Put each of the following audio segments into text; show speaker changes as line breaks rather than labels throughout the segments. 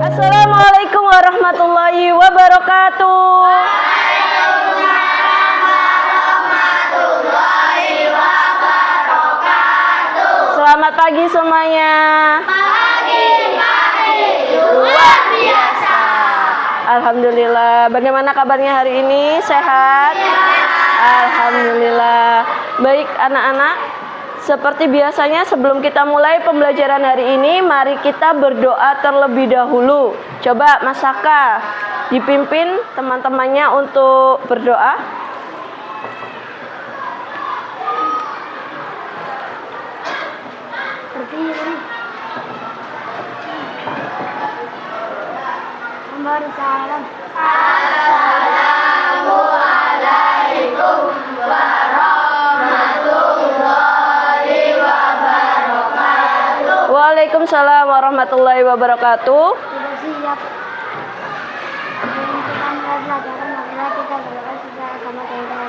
Assalamualaikum warahmatullahi wabarakatuh. Selamat pagi semuanya.
Pagi, luar biasa.
Alhamdulillah. Bagaimana kabarnya hari ini? Sehat? Alhamdulillah. Baik anak-anak, seperti biasanya sebelum kita mulai pembelajaran hari ini, mari kita berdoa terlebih dahulu. Coba Mas Saka dipimpin teman-temannya untuk berdoa.
Assalamualaikum warahmatullahi wabarakatuh.
Waalaikumsalam warahmatullahi wabarakatuh.
Sudah siap. Kita mulai pelajaran, marilah kita berdoa secara sama dengan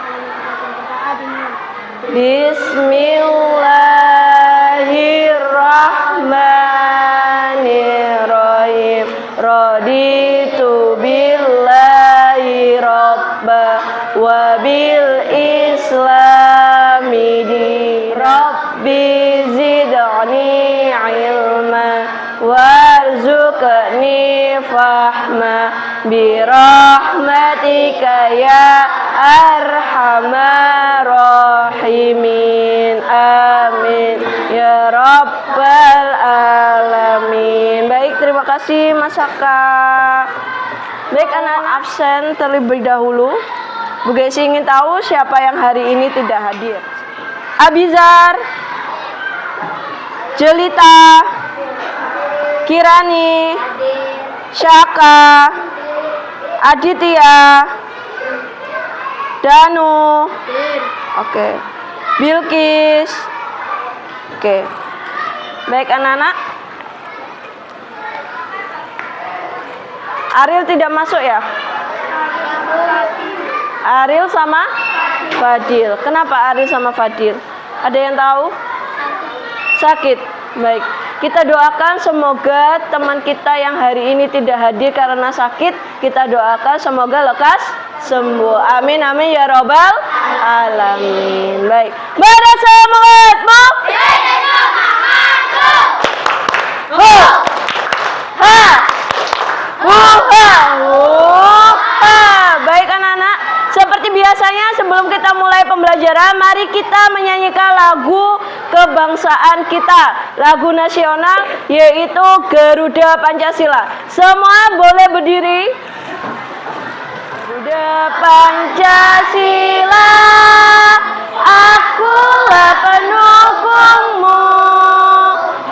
Bismillahirrahmanirrahim. Raditu billahi robba wa bil islami di rabbi zidni ilma warzuqni fahma birahmatika ya arhamar rahimin. Amin ya rabbal alamin. Baik, terima kasih Mas Saka. Baik, anak absen terlebih dahulu. Bu Gesi ingin tahu siapa yang hari ini tidak hadir. Abizar, Jelita, Kirani, Syaka, Aditya, Danu, oke, Bilkis, oke. Baik anak-anak. Ariel tidak masuk ya? Ariel sama Fadil. Kenapa Ariel sama Fadil? Ada yang tahu? Sakit. Baik. Kita doakan semoga teman kita yang hari ini tidak hadir karena sakit, kita doakan semoga lekas sembuh. Amin amin ya robbal alamin. Baik. Bersemangatmu. Baik anak-anak, seperti biasanya sebelum kita mulai pembelajaran, mari kita menyanyikan lagu kebangsaan kita, lagu nasional yaitu Garuda Pancasila. Semua boleh berdiri. Garuda Pancasila, akulah pendukungmu,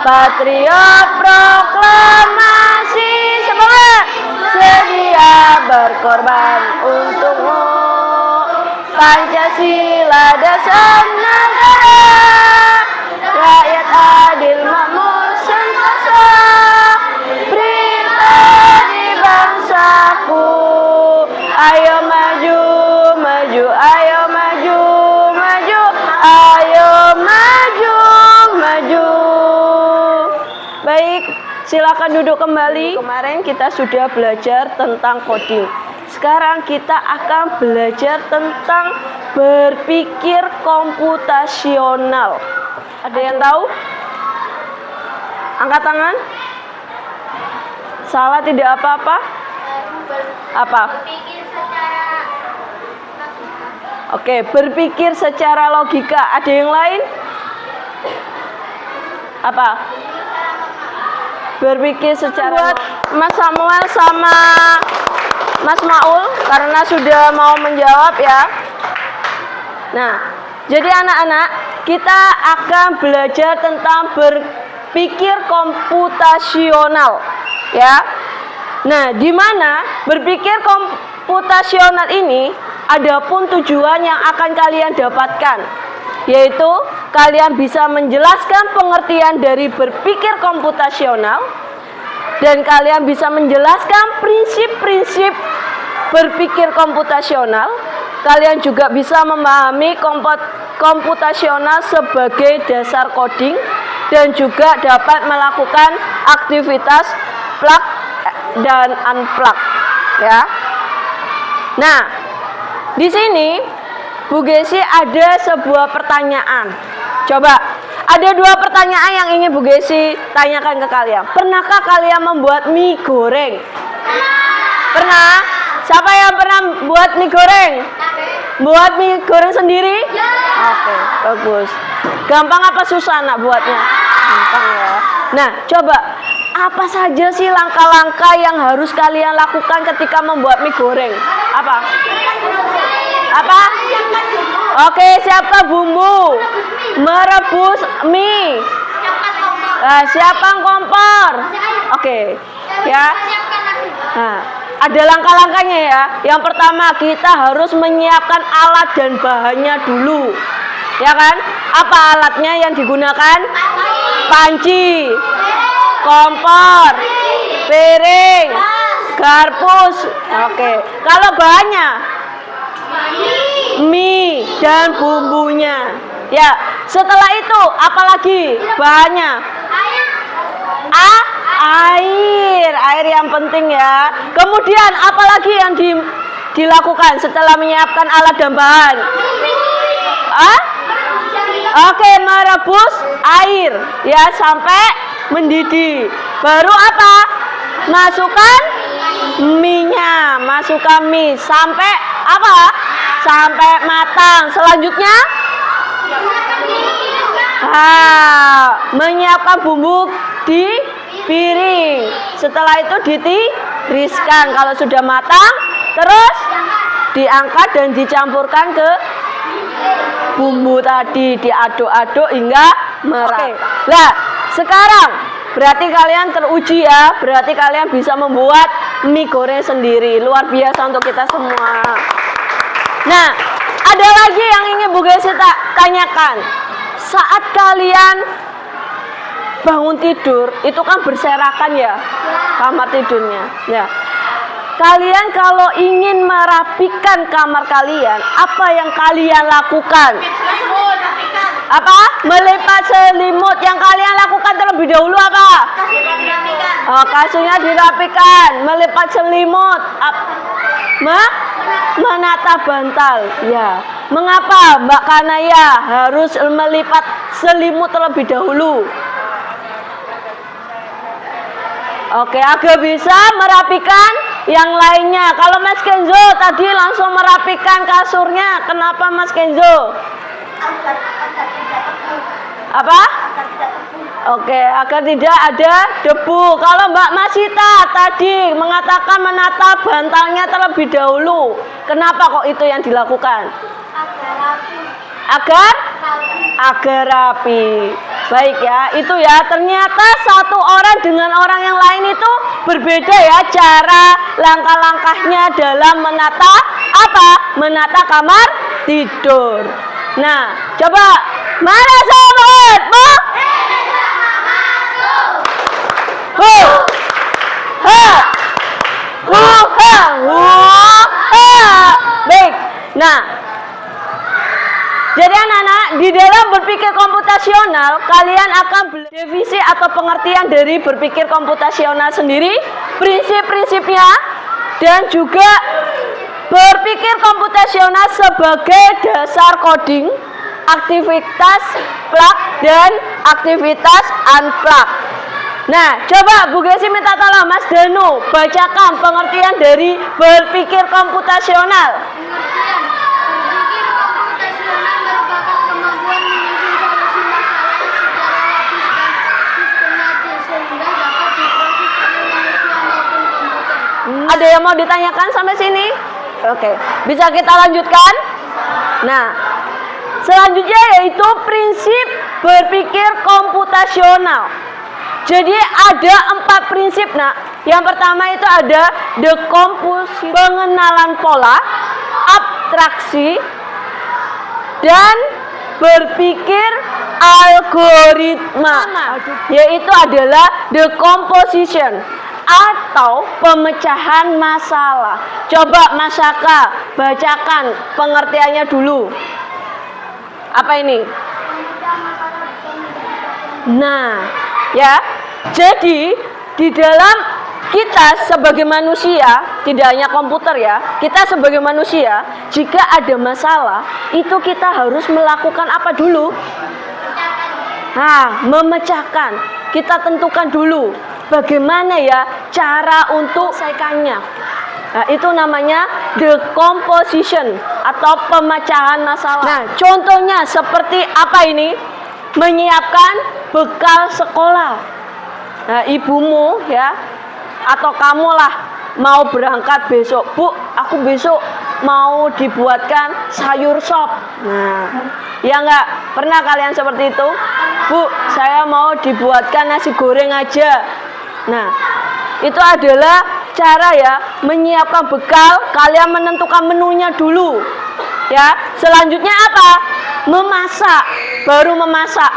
patriot proklamasi, semangat, sedia berkorban untukmu. Pancasila dasar negara, rakyat adil makmur sentosa, pribadi bangsaku. Ayo maju, maju, ayo maju, maju, ayo maju, maju. Baik, silakan duduk kembali. Kemarin kita sudah belajar tentang coding. Sekarang kita akan belajar tentang berpikir komputasional. Ada yang tahu? Angkat tangan. Salah tidak apa-apa? Apa? Oke, berpikir secara logika. Ada yang lain? Apa? Berpikir secara Mas Samuel sama Mas Maul karena sudah mau menjawab ya. Nah, jadi anak-anak, kita akan belajar tentang berpikir komputasional ya. Nah, di mana berpikir komputasional ini adapun tujuan yang akan kalian dapatkan, yaitu kalian bisa menjelaskan pengertian dari berpikir komputasional dan kalian bisa menjelaskan prinsip-prinsip berpikir komputasional. Kalian juga bisa memahami komputasional sebagai dasar coding dan juga dapat melakukan aktivitas plug dan unplug ya. Nah, di sini Bu Gesi ada sebuah pertanyaan. Coba, ada 2 pertanyaan yang ingin Bu Gesi tanyakan ke kalian. Pernahkah kalian membuat mie goreng? Pernah? Siapa yang pernah buat mie goreng? Buat mie goreng sendiri? Oke, bagus. Gampang apa susah nak buatnya? Gampang ya. Nah, coba apa saja sih langkah-langkah yang harus kalian lakukan ketika membuat mie goreng? Apa? Apa? Oke, siapkan bumbu. Merebus mie. Siapkan kompor. Oke, ya. Nah, ada langkah-langkahnya ya. Yang pertama, kita harus menyiapkan alat dan bahannya dulu. Ya kan? Apa alatnya yang digunakan? Panci, kompor, piring, garpus. Oke. Kalau bahannya? Mie dan bumbunya. Ya, setelah itu apalagi bahannya? Air yang penting ya. Kemudian apalagi yang dilakukan setelah menyiapkan alat dan bahan? Oke, merebus air ya sampai mendidih. Baru apa? Masukkan mie-nya, masukkan mie sampai apa? Sampai matang. Selanjutnya menyiapkan bumbu di piring. Setelah itu ditiriskan. Kalau sudah matang, terus diangkat dan dicampurkan ke bumbu tadi, diaduk-aduk hingga merata. Nah, sekarang berarti kalian teruji ya. Berarti kalian bisa membuat mie goreng sendiri. Luar biasa untuk kita semua. Nah, ada lagi yang ingin Bu Gesi tanyakan. Saat kalian bangun tidur, itu kan berserakan ya kamar tidurnya. Ya. Kalian kalau ingin merapikan kamar kalian, apa yang kalian lakukan? Apa? Melipat selimut. Yang kalian lakukan terlebih dahulu apa? Kasurnya dirapikan. Melipat selimut. Menata bantal. Ya. Mengapa Mbak Kanaya harus melipat selimut terlebih dahulu? Oke, agar bisa merapikan yang lainnya. Kalau Mas Kenzo tadi langsung merapikan kasurnya, kenapa Mas Kenzo? Apa? Oke, agar tidak ada debu. Kalau Mbak Masita tadi mengatakan menata bantalnya terlebih dahulu, kenapa kok itu yang dilakukan? Agar rapi. Baik ya, itu ya. Ternyata satu orang dengan orang yang lain itu berbeda ya cara langkah-langkahnya dalam menata apa? Menata kamar tidur. Nah, coba mana sahabatmu? Baik. Nah, jadi anak-anak, di dalam berpikir komputasional, kalian akan belajar definisi atau pengertian dari berpikir komputasional sendiri, prinsip-prinsipnya, dan juga berpikir komputasional sebagai dasar coding, aktivitas plug, dan aktivitas unplug. Nah, coba Bu Gesi minta tolong Mas Danu, bacakan pengertian dari berpikir komputasional. Ada yang mau ditanyakan sampai sini? Oke, bisa kita lanjutkan? Nah, selanjutnya yaitu prinsip berpikir komputasional. Jadi ada 4 prinsip, nak. Yang pertama itu ada decomposition, pengenalan pola, abstraksi, dan berpikir algoritma. Yaitu adalah decomposition atau pemecahan masalah. Coba Mas Saka bacakan pengertiannya dulu. Apa ini? Nah, ya. Jadi di dalam kita sebagai manusia, tidak hanya komputer ya, kita sebagai manusia, jika ada masalah, itu kita harus melakukan apa dulu? Nah, memecahkan. Kita tentukan dulu bagaimana ya cara untuk menyelesaikannya. Nah, itu namanya decomposition atau pemecahan masalah. Nah, contohnya seperti apa ini? Menyiapkan bekal sekolah. Nah, ibumu ya atau kamulah mau berangkat besok, Bu, aku besok mau dibuatkan sayur sop. Nah, ya enggak? Pernah kalian seperti itu? Bu, saya mau dibuatkan nasi goreng aja. Nah, itu adalah cara ya menyiapkan bekal. Kalian menentukan menunya dulu. Ya, selanjutnya apa? Memasak, baru memasak.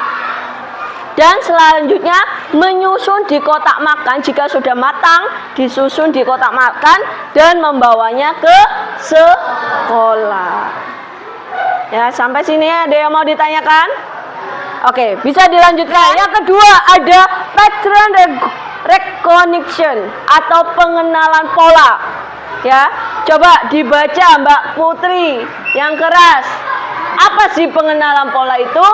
Dan selanjutnya menyusun di kotak makan. Jika sudah matang, disusun di kotak makan dan membawanya ke sekolah. Ya, sampai sini ada yang mau ditanyakan? Oke, bisa dilanjutkan. Yang kedua ada pattern recognition atau pengenalan pola. Ya, coba dibaca Mbak Putri yang keras. Apa sih pengenalan pola itu?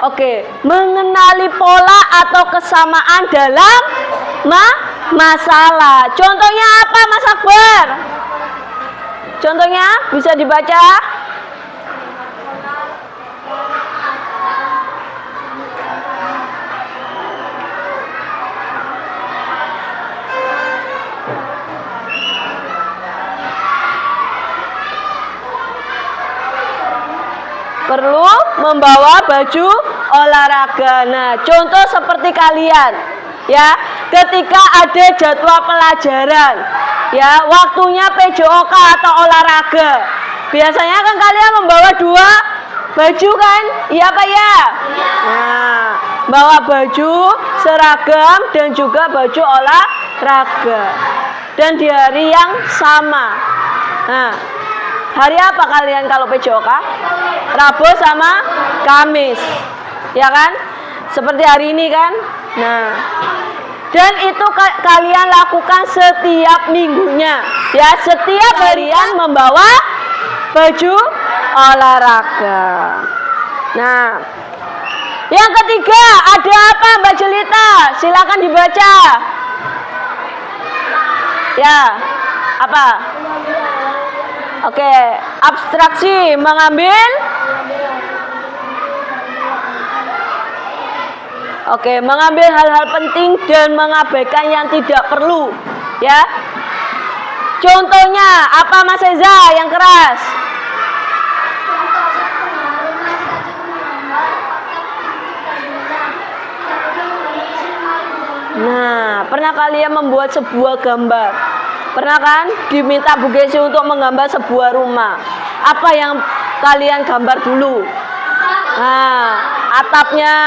Oke, mengenali pola atau kesamaan dalam masalah. Contohnya apa, Mas Akbar? Contohnya bisa dibaca? Perlu membawa baju olahraga. Nah, contoh seperti kalian ya, ketika ada jadwal pelajaran ya, waktunya PJOK atau olahraga, biasanya kan kalian membawa 2 baju kan? Iya Pak ya? Nah, bawa baju seragam dan juga baju olahraga dan di hari yang sama. Nah, hari apa kalian kalau PJOK? Rabu sama Kamis, ya kan? Seperti hari ini kan? Nah, dan itu kalian lakukan setiap minggunya, ya. Setiap harian membawa baju olahraga. Nah, yang ketiga ada apa Mbak Jelita? Silakan dibaca. Ya, apa? Oke, abstraksi mengambil. Oke, mengambil hal-hal penting dan mengabaikan yang tidak perlu, ya. Contohnya apa Mas Eza yang keras? Nah, pernah kalian membuat sebuah gambar? Pernah kan diminta Bu Gesi untuk menggambar sebuah rumah? Apa yang kalian gambar dulu? Nah, atapnya,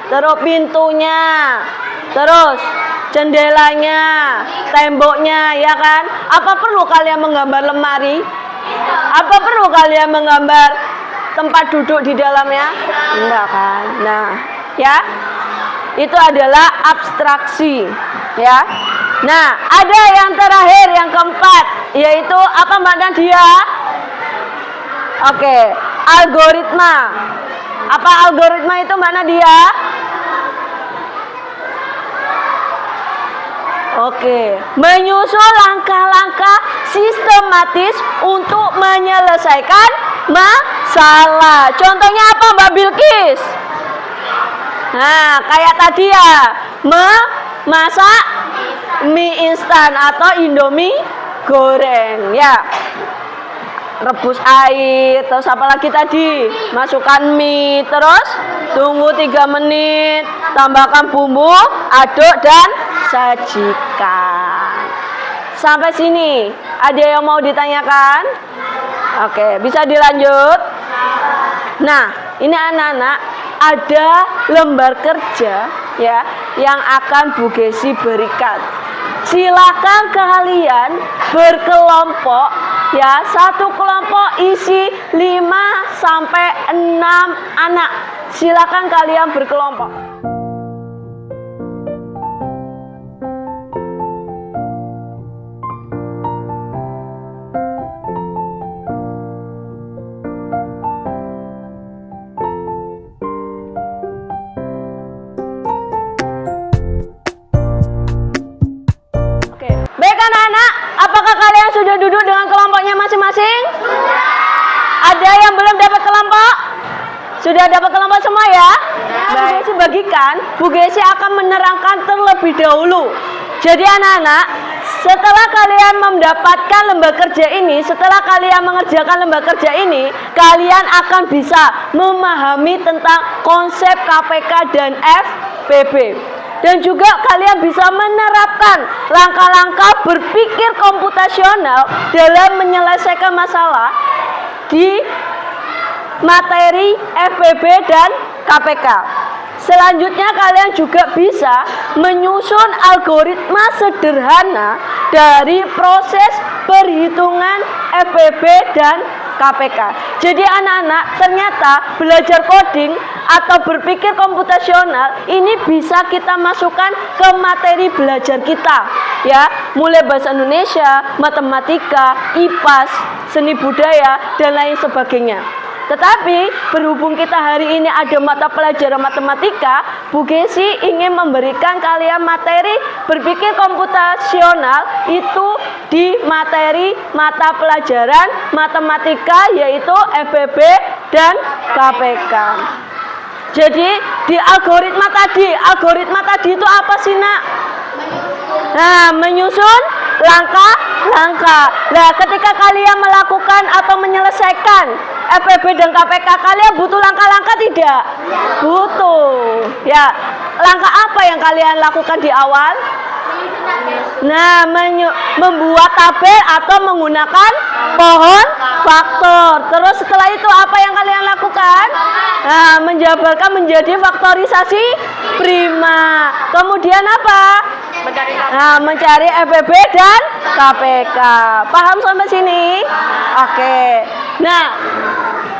terus pintunya, terus jendelanya, temboknya, ya kan? Apa perlu kalian menggambar lemari? Apa perlu kalian menggambar tempat duduk di dalamnya? Enggak kan? Nah, ya. Itu adalah abstraksi, ya. Nah, ada yang terakhir, yang keempat, yaitu apa Mbak Nadia? Oke, algoritma. Apa algoritma itu Mbak Nadia? Oke, menyusun langkah-langkah sistematis untuk menyelesaikan masalah. Contohnya apa Mbak Bilkis? Nah, kayak tadi ya, memasak mie instan atau Indomie goreng, ya. Rebus air, terus apa lagi tadi? Masukkan mie, terus tunggu 3 menit, tambahkan bumbu, aduk dan sajikan. Sampai sini, ada yang mau ditanyakan? Oke, bisa dilanjut? Nah, ini anak-anak, ada lembar kerja ya yang akan Bu Gesi berikan. Silakan kalian berkelompok ya, satu kelompok isi 5 sampai 6 anak. Silakan kalian berkelompok. Oke, baik anak-anak, apakah kalian sudah duduk dengan kelompoknya masing-masing? Ada yang belum dapat kelompok? Sudah dapat kelompok semua ya? Bu Gesi bagikan, Bu Gesi akan menerangkan terlebih dahulu. Jadi anak-anak, setelah kalian mendapatkan lembaga kerja ini, setelah kalian mengerjakan lembaga kerja ini, kalian akan bisa memahami tentang konsep KPK dan FPB. Dan juga kalian bisa menerapkan langkah-langkah berpikir komputasional dalam menyelesaikan masalah di materi FPB dan KPK. Selanjutnya kalian juga bisa menyusun algoritma sederhana dari proses perhitungan FPB dan KPK. Jadi anak-anak, ternyata belajar coding atau berpikir komputasional ini bisa kita masukkan ke materi belajar kita, ya, mulai bahasa Indonesia, matematika, IPAS, seni budaya dan lain sebagainya. Tetapi berhubung kita hari ini ada mata pelajaran matematika, Bu Gesi ingin memberikan kalian materi berpikir komputasional itu di materi mata pelajaran matematika, yaitu FPB dan KPK. Jadi di algoritma tadi itu apa sih nak? Nah, menyusun langkah-langkah. Nah, ketika kalian melakukan atau menyelesaikan FPB dan KPK, kalian butuh langkah-langkah tidak? Butuh. Ya, langkah apa yang kalian lakukan di awal? Nah, membuat tabel atau menggunakan pohon faktor. Terus setelah itu apa yang kalian lakukan? Nah, menjabarkan menjadi faktorisasi prima. Kemudian apa? Mencari FPB dan KPK. Paham sampai sini? Oke. Nah,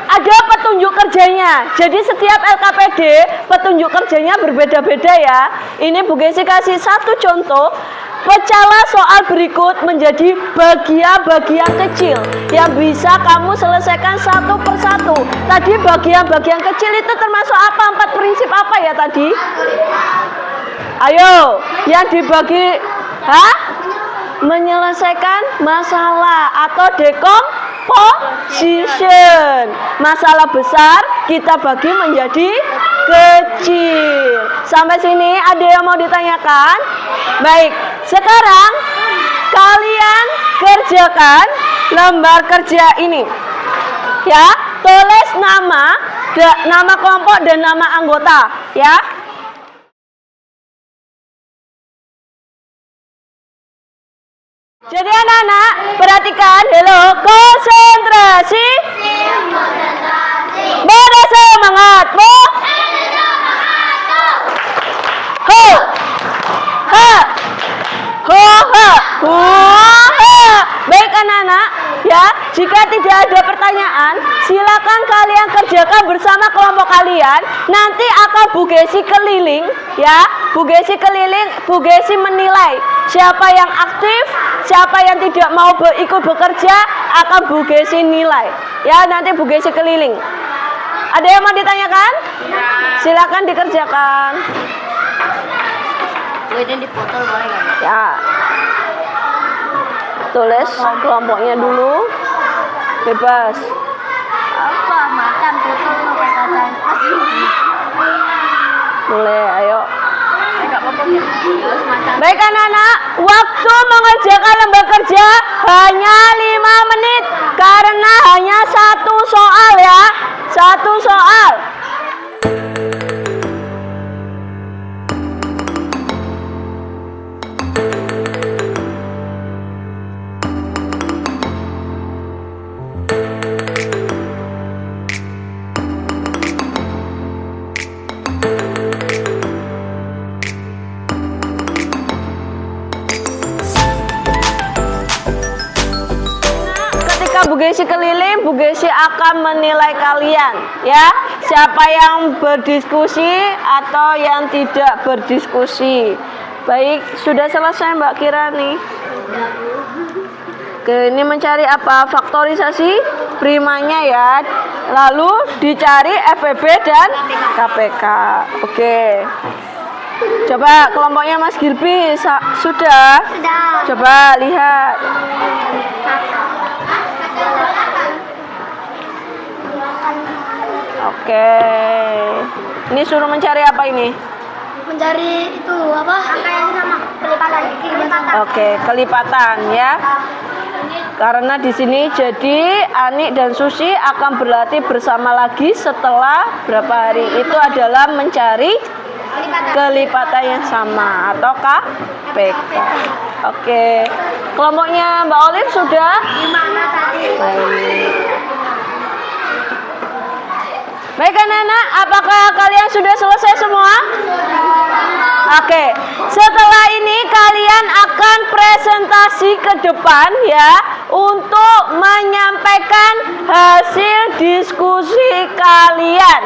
ada petunjuk kerjanya. Jadi setiap LKPD petunjuk kerjanya berbeda-beda ya. Ini Bu Gesi kasih satu contoh. Pecahlah soal berikut menjadi bagian-bagian kecil yang bisa kamu selesaikan satu persatu. Tadi bagian-bagian kecil itu termasuk apa? 4 prinsip apa ya tadi? Ayo, yang dibagi, menyelesaikan masalah atau decomposition. Masalah besar kita bagi menjadi kecil. Sampai sini ada yang mau ditanyakan? Baik, sekarang kalian kerjakan lembar kerja ini. Ya, tulis nama kelompok dan nama anggota, ya. Jadi anak-anak, perhatikan dulu, konsentrasi. Pada semangat, Bu. Ho. Ha. Ho ha. Ho ha. Baik anak-anak, ya. Jika tidak ada pertanyaan, silakan kalian kerjakan bersama kelompok kalian. Nanti akan Bu Gesi keliling, ya. Bu Gesi keliling, Bu Gesi menilai siapa yang aktif, siapa yang tidak mau ikut bekerja, akan Bu Gesi nilai. Ya, nanti Bu Gesi keliling. Ada yang mau ditanyakan? Silakan dikerjakan.
Ini dipotong boleh nggak?
Ya. Tulis kelompoknya dulu. Bebas.
Apa makan potong pakai kacang?
Boleh, ayo.
Enggak potong ya. Terus makan.
Baik anak-anak, waktu mengerjakan lembar kerja hanya 5 menit karena hanya satu soal ya. Satu soal. Bu Gesi keliling, Bu Gesi akan menilai kalian, ya. Siapa yang berdiskusi atau yang tidak berdiskusi. Baik, sudah selesai Mbak Kirani. Oke, ini mencari apa? Faktorisasi primanya ya. Lalu dicari FPB dan KPK. Oke. Coba kelompoknya Mas Gilby sudah?
Sudah.
Coba lihat. Oke. Ini suruh mencari apa ini?
Mencari itu apa? Angka yang sama, kelipatan.
Oke, kelipatan ya. Karena di sini jadi Ani dan Susi akan berlatih bersama lagi setelah berapa hari. Itu adalah mencari kelipatan yang sama atau KPK. Oke. Kelompoknya Mbak Olive sudah?
Gimana tadi?
Baik anak-anak, apakah kalian sudah selesai semua? Oke, setelah ini kalian akan presentasi ke depan ya untuk menyampaikan hasil diskusi kalian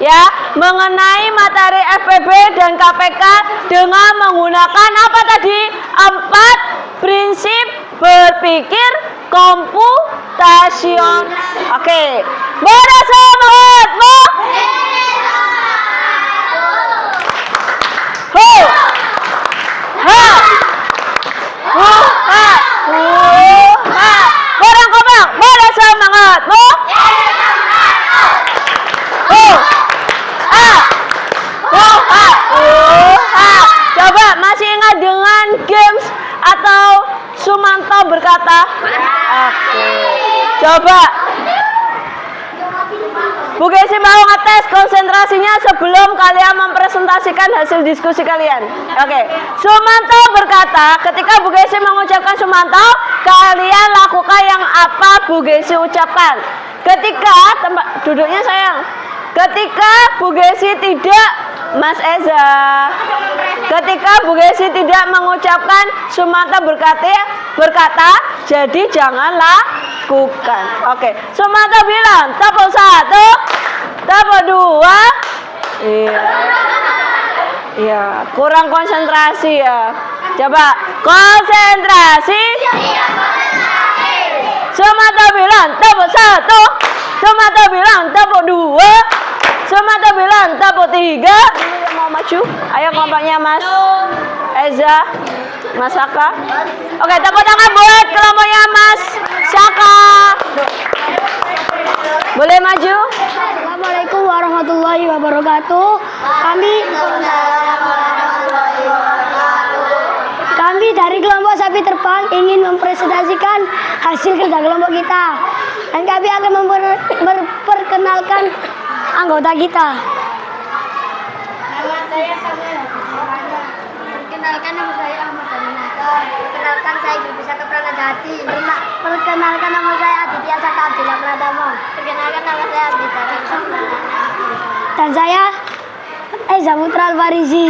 ya mengenai materi FPB dan KPK dengan menggunakan apa tadi? 4 prinsip berpikir komputasional. Oke, bersemangatmu. Ho, ha, hu, ha, hu, ha. Barang kompak, bersemangatmu. Ho, ha, hu, ha, hu, ha. Coba masih ingat dengan games atau Sumanto berkata? Oke. Coba Bu Gesi mau ngetes konsentrasinya sebelum kalian mempresentasikan hasil diskusi kalian. Oke. Sumanto berkata, ketika Bu Gesi mengucapkan Sumanto, kalian lakukan yang apa Bu Gesi ucapkan. Ketika tempat duduknya sayang. Ketika Bu Gesi tidak, Mas Eza. Ketika Bu Gesi tidak mengucapkan Sumanto berkata, jadi jangan lakukan. Oke, Sumanto bilang tepuk 1, tepuk 2. Iya, kurang konsentrasi ya. Coba konsentrasi. Sumanto bilang tepuk 1, Sumanto bilang tepuk 2, Sumanto bilang tepuk 3. Mau maju? Ayo kelompoknya Mas Eza, Mas Saka. Oke, tepuk tangan buat kelompoknya Mas Saka. Boleh maju?
Assalamualaikum warahmatullahi wabarakatuh. Kami dari kelompok sapi terbang ingin mempresentasikan hasil kerja kelompok kita. Dan kami akan memperkenalkan anggota kita. Nama saya Samuel. Perkenalkan nama saya Ahmad Aminata. Perkenalkan saya Bisa Pranajati. Perkenalkan nama saya Aditya Saka Abdillah Pradama. Perkenalkan nama saya Aditya Saka. Dan saya Eza Putra Al-Farizi.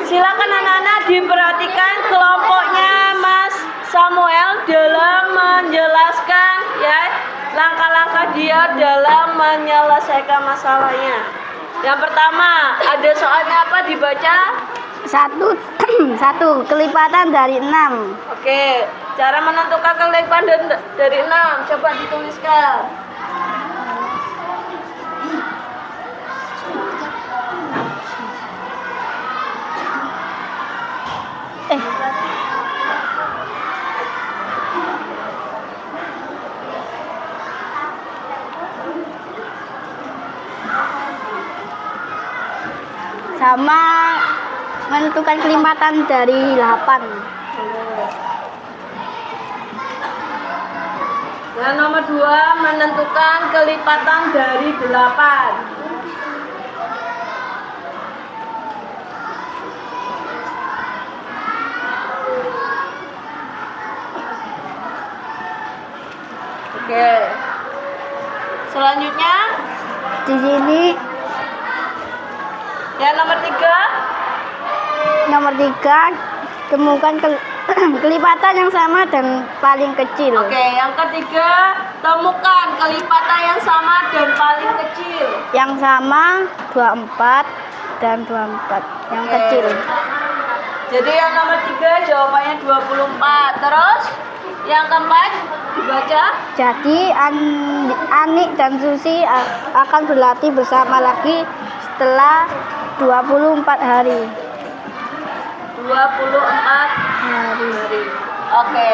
Silakan anak-anak diperhatikan kelompoknya Mas Samuel dalam menjelaskan ya langkah-langkah dia dalam menyelesaikan masalahnya. Yang pertama, ada soalnya apa dibaca?
1 kelipatan dari 6.
Oke, cara menentukan kelipatan dari 6 coba dituliskan.
Sama menentukan kelipatan dari 8.
Dan nomor 2 menentukan kelipatan dari 8. Oke. Selanjutnya
Di sini
yang nomor 3
nomor 3 temukan kelipatan yang sama dan paling kecil.
Oke, yang ketiga, temukan kelipatan yang sama dan paling kecil.
Yang sama 24 dan 24. Yang
Oke.
kecil.
Jadi yang nomor 3 jawabannya 24. Terus yang keempat dibaca.
Jadi Anik dan Susi akan berlatih bersama lagi setelah 24 hari.
24 hari. Oke.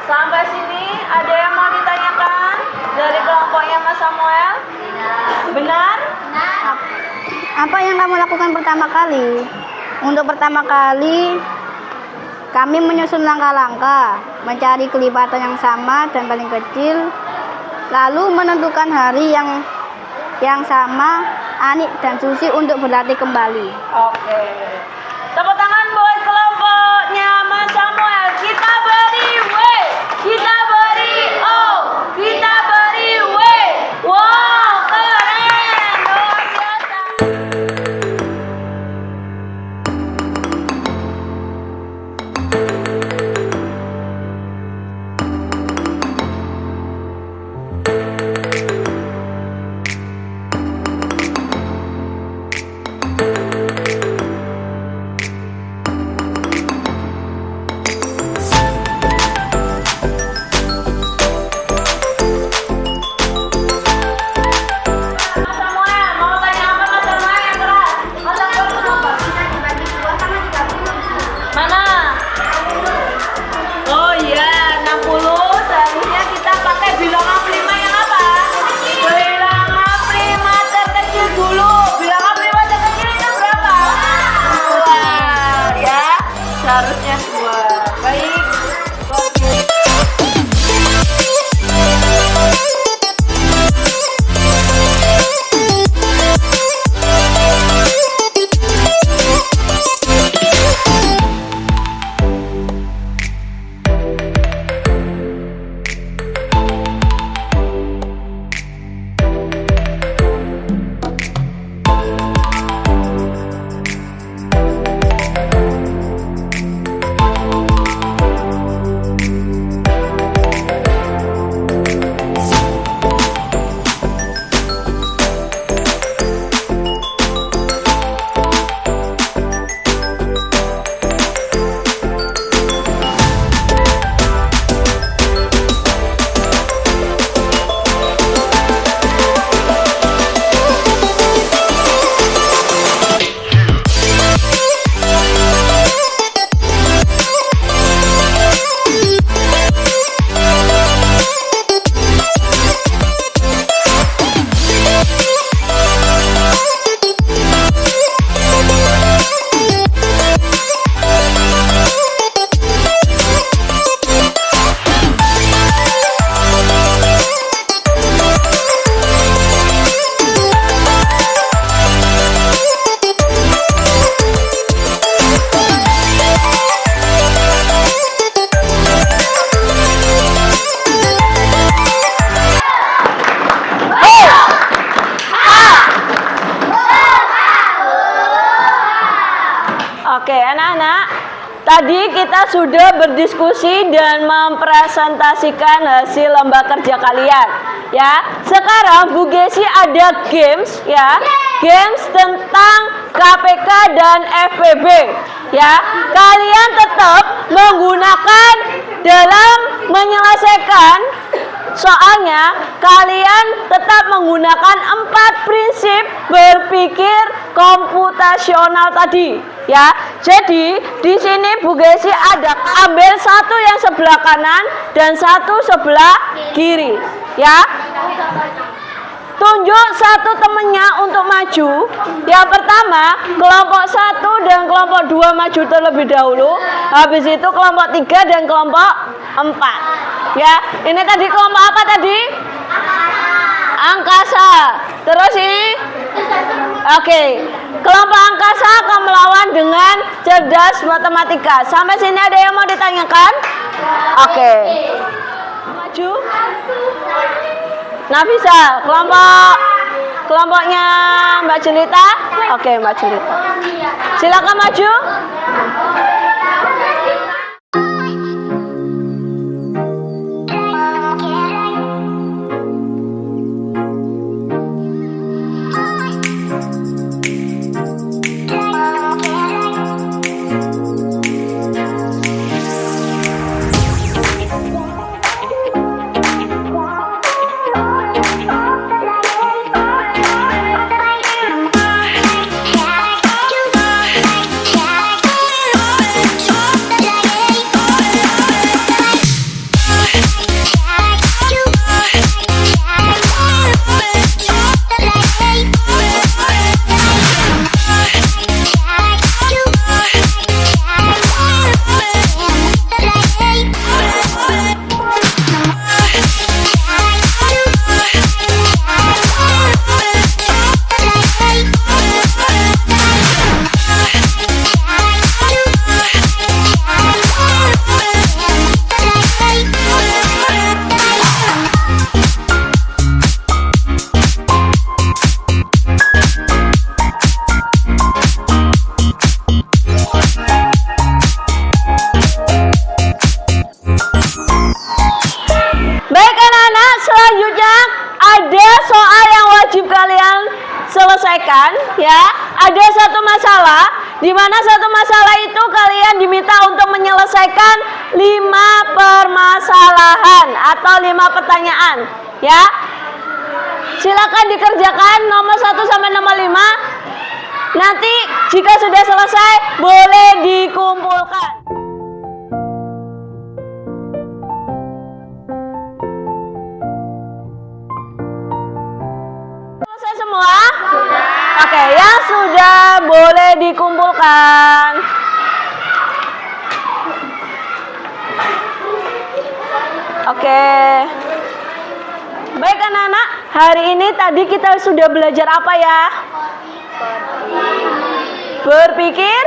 Sampai sini ada yang mau ditanyakan dari kelompoknya Mas Samuel? Benar?
Apa yang kamu lakukan pertama kali? Untuk pertama kali, kami menyusun langkah-langkah, mencari kelipatan yang sama dan paling kecil, lalu menentukan hari yang sama Anik dan Susi untuk berlatih kembali.
Oke. Tepuk tangan buat kelompoknya Mas Samuel. Kita beri W, kita beri O, kita beri W. Wow, keren. Luar biasa. Mas Samuel, mau tanya apa Mas Samuel yang keras? Mas Samuel kenapa? Mana? Oh iya, 60. Seharusnya kita pakai bilangan prima yang apa? Bilangan prima terkecil dulu. Bilangan prima terkecil itu berapa? 2. Ya, seharusnya 2. Baik. Oke, anak-anak, tadi kita sudah berdiskusi dan mempresentasikan hasil lomba kerja kalian. Ya, sekarang Bu Gesi ada games, ya, games tentang KPK dan FPB. Ya, kalian tetap menggunakan dalam menyelesaikan soalnya kalian tetap menggunakan 4 prinsip berpikir komputasional tadi, ya. Jadi di sini Bu Gesi ada ambil satu yang sebelah kanan dan satu sebelah kiri, ya. Tunjuk satu temennya untuk maju. Yang pertama, kelompok 1 dan kelompok 2 maju terlebih dahulu. Habis itu kelompok 3 dan kelompok 4. Ya, ini tadi kelompok apa tadi? Angkasa. Terus ini? Oke. Kelompok angkasa akan melawan dengan cerdas matematika. Sampai sini ada yang mau ditanyakan? Oke. Maju. Nafisa, kelompoknya Mbak Jelita. Oke, Mbak Jelita. Silakan maju. selanjutnya ada soal yang wajib kalian selesaikan ya. Ada satu masalah, di mana satu masalah itu kalian diminta untuk menyelesaikan 5 permasalahan atau 5 pertanyaan ya. Silakan dikerjakan nomor 1 sampai nomor 5. Nanti jika sudah selesai boleh dikumpulkan. Selesai semua? Sudah. Oke, yang sudah boleh dikumpulkan. Oke. Baik anak-anak, hari ini tadi kita sudah belajar apa ya? Berpikir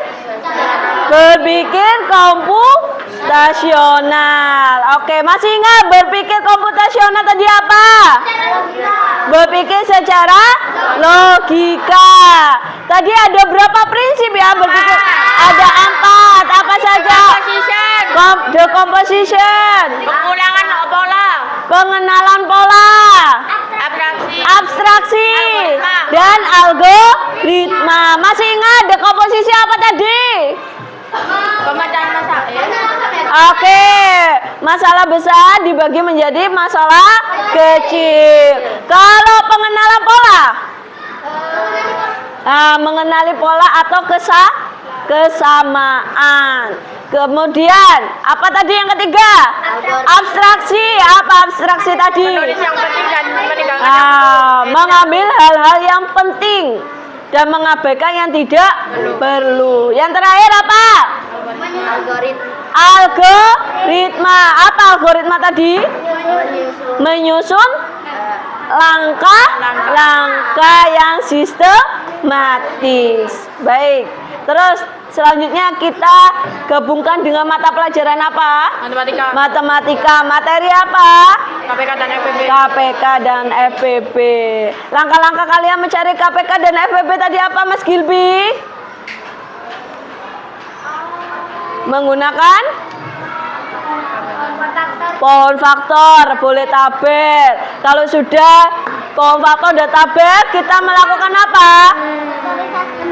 komputasional. Oke, masih ingat berpikir komputasional tadi apa? Berpikir secara logika. Tadi ada berapa prinsip ya berpikir? Ada 4. Apa saja? Decomposition. Pengenalan pola. Abstraksi. Dan algoritma. Masih ingat dekomposisi apa tadi?
Pemecahan masalah.
Oke, masalah besar dibagi menjadi masalah kecil. Kalau pengenalan pola, mengenali pola atau kesamaan. Kemudian apa tadi yang ketiga? Abstraksi. Apa abstraksi tadi? Mengambil hal-hal yang penting dan mengabaikan yang tidak perlu. Yang terakhir apa? Algoritma. Apa algoritma tadi? Menyusun langkah-langkah yang sistematis. Baik. Terus selanjutnya kita gabungkan dengan mata pelajaran apa? Matematika. Materi apa? KPK dan FPB. Langkah-langkah kalian mencari KPK dan FPB tadi apa, Mas Gilby? Menggunakan pohon faktor, boleh tabel. Kalau sudah pohon faktor dan tabel, kita melakukan apa?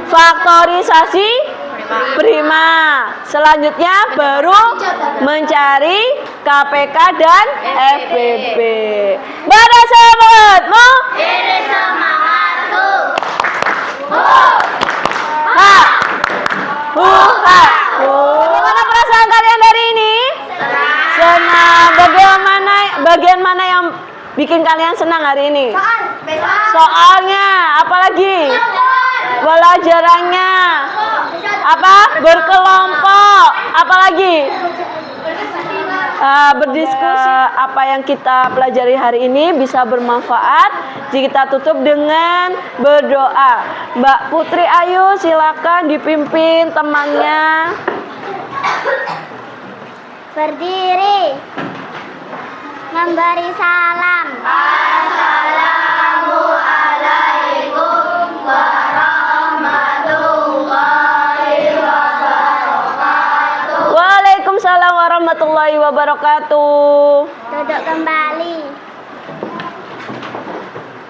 Faktorisasi prima. Selanjutnya baru mencari KPK dan FPB. Pada sahabatmu,
Ini semangatku.
Bagaimana perasaan kalian hari ini? Senang. Bagian mana yang bikin kalian senang hari ini? Soalnya, apalagi? Pelajarannya. Apa? Berkelompok. Apalagi? Berdiskusi. Apa yang kita pelajari hari ini bisa bermanfaat jika kita tutup dengan berdoa. Mbak Putri Ayu silakan dipimpin temannya.
Berdiri. Memberi salam.
Assalamualaikum warahmatullahi wabarakatuh.
Waalaikumsalam warahmatullahi wabarakatuh.
Duduk kembali.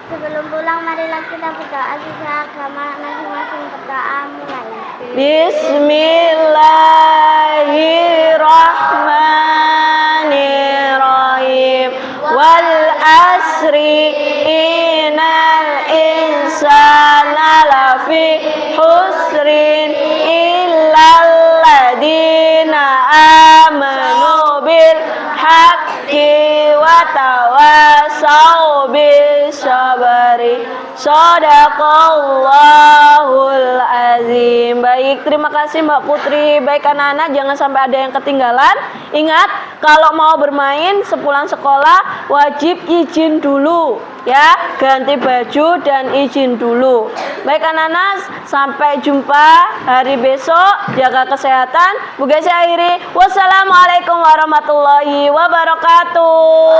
Sebelum pulang, marilah kita berdoa sesuai agama masing-masing. Berdoa mulai.
Bismillahirrahmanirrahim. Wal asri innal insana lafi husrin illal ladina amanu bil haqqi wa tawassaw bis sabri. Shadaqallahul azim. Baik, terima kasih Mbak Putri. Baik anak-anak, jangan sampai ada yang ketinggalan. Ingat, kalau mau bermain sepulang sekolah wajib izin dulu ya, ganti baju dan izin dulu. Baik anak-anak, sampai jumpa hari besok. Jaga kesehatan. Buka saya akhiri. Wassalamualaikum warahmatullahi wabarakatuh.